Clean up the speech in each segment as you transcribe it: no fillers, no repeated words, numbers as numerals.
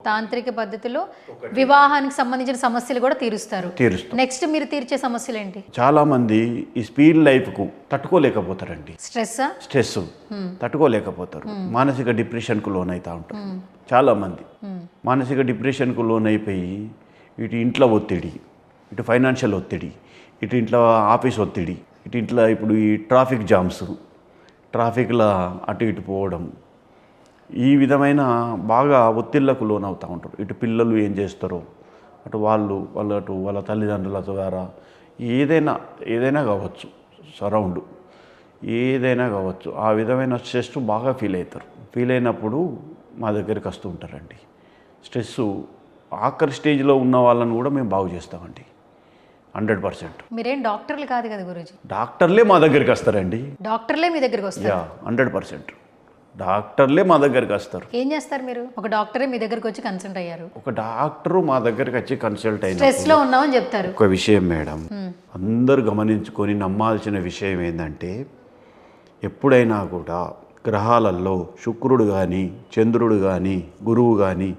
తాంత్రిక పద్ధతిలో వివాహానికి సంబంధించిన సమస్యలు కూడా తీరుస్తారు. నెక్స్ట్ మీరు తీర్చే సమస్యలు ఏంటి? చాలా మంది ఈ స్పీడ్ లైఫ్కు తట్టుకోలేకపోతారండి. స్ట్రెస్ తట్టుకోలేకపోతారు. మానసిక డిప్రెషన్కు లోనవుతూ ఉంటారు. చాలా మంది మానసిక డిప్రెషన్కు లోనైపోయి ఇటు ఇంట్లో ఒత్తిడి, ఇటు ఫైనాన్షియల్ ఒత్తిడి, ఇటు ఇంట్లో ఆఫీస్ ఒత్తిడి, ఇటు ఇంట్లో ఇప్పుడు ఈ ట్రాఫిక్ జామ్స్, ట్రాఫిక్లో అటు ఇటు పోవడం, ఈ విధమైన బాగా ఒత్తిళ్లకు లోనవుతూ ఉంటారు. ఇటు పిల్లలు ఏం చేస్తారో, అటు వాళ్ళ తల్లిదండ్రుల ద్వారా ఏదైనా కావచ్చు, సరౌండ్ ఏదైనా కావచ్చు, ఆ విధమైన స్ట్రెస్ బాగా ఫీల్ అవుతారు. ఫీల్ అయినప్పుడు మా దగ్గరికి వస్తూ ఉంటారండి. స్ట్రెస్ ఆఖరి స్టేజ్లో ఉన్న వాళ్ళని కూడా మేము బాగు చేస్తామండి 100%. మీరేం డాక్టర్లు కాదు కదా గురూజీ? డాక్టర్లే మా దగ్గరికి వస్తారండి. డాక్టర్లే మీ దగ్గరికి వస్తారు? 100% డాక్టర్లే మా దగ్గరికి వస్తారు. ఏం చేస్తారు మీరు? ఒక డాక్టరే మీ దగ్గరికి వచ్చి కన్సల్ట్ అయ్యారు. ఒక డాక్టరు మా దగ్గరికి వచ్చి కన్సల్ట్ అయిన స్ట్రెస్లో ఉన్నామని చెప్తారు. ఒక విషయం మేడం, అందరూ గమనించుకొని నమ్మాల్సిన విషయం ఏంటంటే, ఎప్పుడైనా కూడా గ్రహాలలో శుక్రుడు కానీ, చంద్రుడు కానీ, గురువు కానీ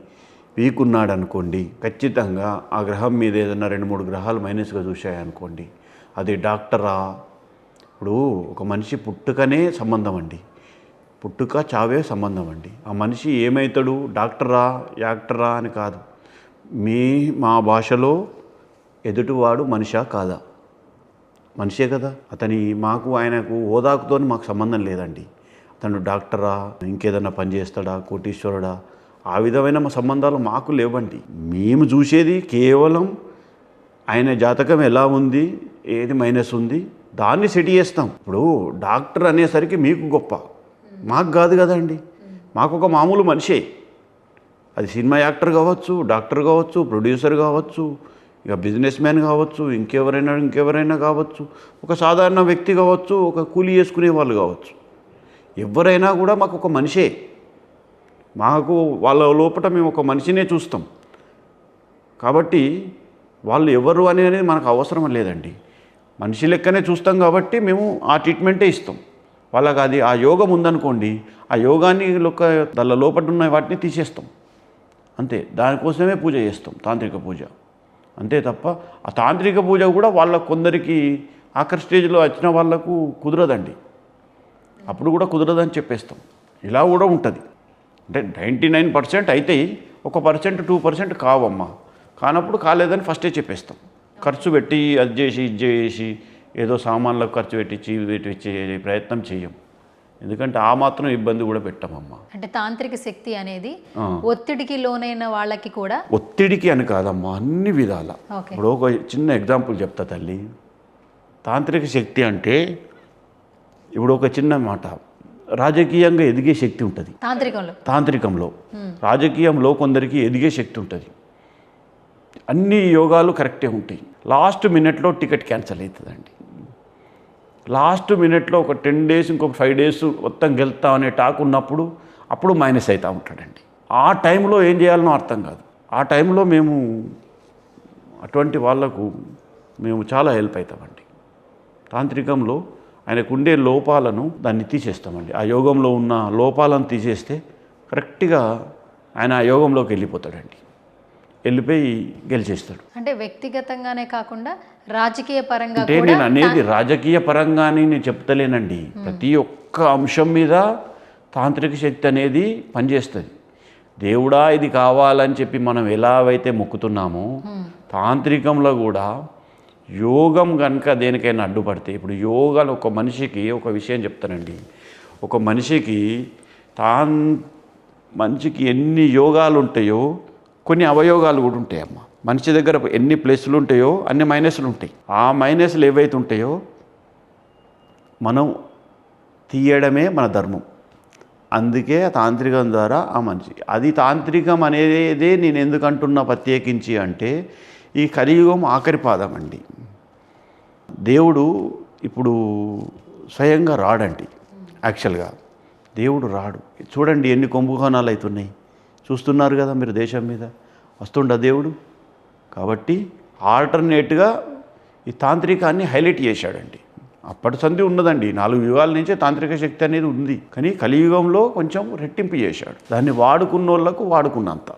వీకున్నాడు అనుకోండి, ఖచ్చితంగా ఆ గ్రహం మీద ఏదైనా 2-3 గ్రహాలు మైనస్గా చూశాయనుకోండి, అది డాక్టరా? ఇప్పుడు ఒక మనిషి పుట్టుకనే సంబంధం అండి, పుట్టుక చావే సంబంధం అండి. ఆ మనిషి ఏమవుతాడు, డాక్టరా యాక్టరా అని కాదు. మా భాషలో ఎదుటివాడు మనిషా కాదా? మనిషే కదా. ఆయనకు హోదాకుతో మాకు సంబంధం లేదండి. అతను డాక్టరా, ఇంకేదన్నా పని చేస్తాడా, కోటీశ్వరుడా, ఆ విధమైన మా సంబంధాలు మాకు లేవండి. మేము చూసేది కేవలం ఆయన జాతకం ఎలా ఉంది, ఏది మైనస్ ఉంది, దాన్ని సెట్ చేస్తాం. ఇప్పుడు డాక్టర్ అనేసరికి మీకు గొప్ప, మాకు కాదు కదండి. మాకు ఒక మామూలు మనిషే, అది సినిమా యాక్టర్ కావచ్చు, డాక్టర్ కావచ్చు, ప్రొడ్యూసర్ కావచ్చు, ఇక బిజినెస్ మ్యాన్ కావచ్చు, ఇంకెవరైనా కావచ్చు, ఒక సాధారణ వ్యక్తి కావచ్చు, ఒక కూలీ చేసుకునే వాళ్ళు కావచ్చు, ఎవరైనా కూడా మాకు ఒక మనిషే. మాకు వాళ్ళ లోపల మేము ఒక మనిషినే చూస్తాం. కాబట్టి వాళ్ళు ఎవరు అనేది మనకు అవసరం లేదండి. మనిషి లెక్కనే చూస్తాం కాబట్టి మేము ఆ ట్రీట్మెంటే ఇస్తాం. వాళ్ళకి అది ఆ యోగం ఉందనుకోండి, ఆ యోగాన్ని దాని లోపల ఉన్న వాటిని తీసేస్తాం అంతే. దానికోసమే పూజ చేస్తాం, తాంత్రిక పూజ అంతే తప్ప ఆ తాంత్రిక పూజ కూడా కొందరికి ఆఖరి స్టేజ్లో వచ్చిన వాళ్ళకు కుదరదండి. అప్పుడు కూడా కుదరదని చెప్పేస్తాం. ఇలా కూడా ఉంటుంది. అంటే 99% అవుతాయి, 1% 2% కావమ్మా. కానప్పుడు కాలేదని ఫస్టే చెప్పేస్తాం. ఖర్చు పెట్టి అది చేసి ఇది చేసి ఏదో సామాన్లకు ఖర్చు పెట్టించే ప్రయత్నం చేయం. ఎందుకంటే ఆ మాత్రం ఇబ్బంది కూడా పెట్టామమ్మా. అంటే తాంత్రిక శక్తి అనేది ఒత్తిడికి లోనైన వాళ్ళకి కూడా, ఒత్తిడికి అని కాదమ్మా, అన్ని విధాల. ఇప్పుడు ఒక చిన్న ఎగ్జాంపుల్ చెప్తా తల్లి. తాంత్రిక శక్తి అంటే ఇప్పుడు ఒక చిన్న మాట, రాజకీయంగా ఎదిగే శక్తి ఉంటుంది తాంత్రికంలో. రాజకీయంలో కొందరికి ఎదిగే శక్తి ఉంటుంది. అన్ని యోగాలు కరెక్టే ఉంటాయి. లాస్ట్ మినిట్లో టికెట్ క్యాన్సిల్ అవుతుందండి. లాస్ట్ మినిట్లో ఒక 10 days, ఇంకొక 5 days మొత్తం గెలుస్తాం అనే టాక్ ఉన్నప్పుడు అప్పుడు మైనస్ అవుతూ ఉంటాడండి. ఆ టైంలో ఏం చేయాలనో అర్థం కాదు. ఆ టైంలో మేము అటువంటి వాళ్లకు మేము చాలా హెల్ప్ అవుతామండి. తాంత్రికంలో ఆయనకు ఉండే లోపాలను దాన్ని తీసేస్తామండి. ఆ యోగంలో ఉన్న లోపాలను తీసేస్తే కరెక్ట్గా ఆయన ఆ యోగంలోకి వెళ్ళిపోతాడండి. వెళ్ళిపోయి గెలిచేస్తాడు. అంటే వ్యక్తిగతంగానే కాకుండా రాజకీయ పరంగా. అంటే నేను అనేది రాజకీయ పరంగానే నేను చెప్తలేనండి. ప్రతి ఒక్క అంశం మీద తాంత్రిక శక్తి అనేది పనిచేస్తుంది. దేవుడా ఇది కావాలని చెప్పి మనం ఎలా అయితే మొక్కుతున్నామో, తాంత్రికంలో కూడా యోగం కనుక దేనికైనా అడ్డుపడితే, ఇప్పుడు యోగాలు ఒక మనిషికి ఒక విషయం చెప్తానండి. ఒక మనిషికి ఎన్ని యోగాలు ఉంటాయో కొన్ని అవయోగాలు కూడా ఉంటాయమ్మా. మనిషి దగ్గర ఎన్ని ప్లస్లు ఉంటాయో అన్ని మైనస్లు ఉంటాయి. ఆ మైనస్లు ఏవైతే ఉంటాయో మనం తీయడమే మన ధర్మం. అందుకే తాంత్రికం ద్వారా ఆ మనిషి అది తాంత్రికం అనేదే నేను ఎందుకు అంటున్నా ప్రత్యేకించి అంటే, ఈ కలియుగం ఆఖరి పాదం అండి. దేవుడు ఇప్పుడు స్వయంగా రాడండి. యాక్చువల్గా దేవుడు రాడు. చూడండి ఎన్ని కుంభకోణాలు అవుతున్నాయి, చూస్తున్నారు కదా మీరు దేశం మీద. వస్తుండ దేవుడు. కాబట్టి ఆల్టర్నేట్గా ఈ తాంత్రికాన్ని హైలైట్ చేశాడండి. అప్పటి సంధి ఉన్నదండి, 4 యుగాల నుంచే తాంత్రిక శక్తి అనేది ఉంది. కానీ కలియుగంలో కొంచెం రెట్టింపు చేశాడు. దాన్ని వాడుకున్న వాళ్ళకు వాడుకున్నంత.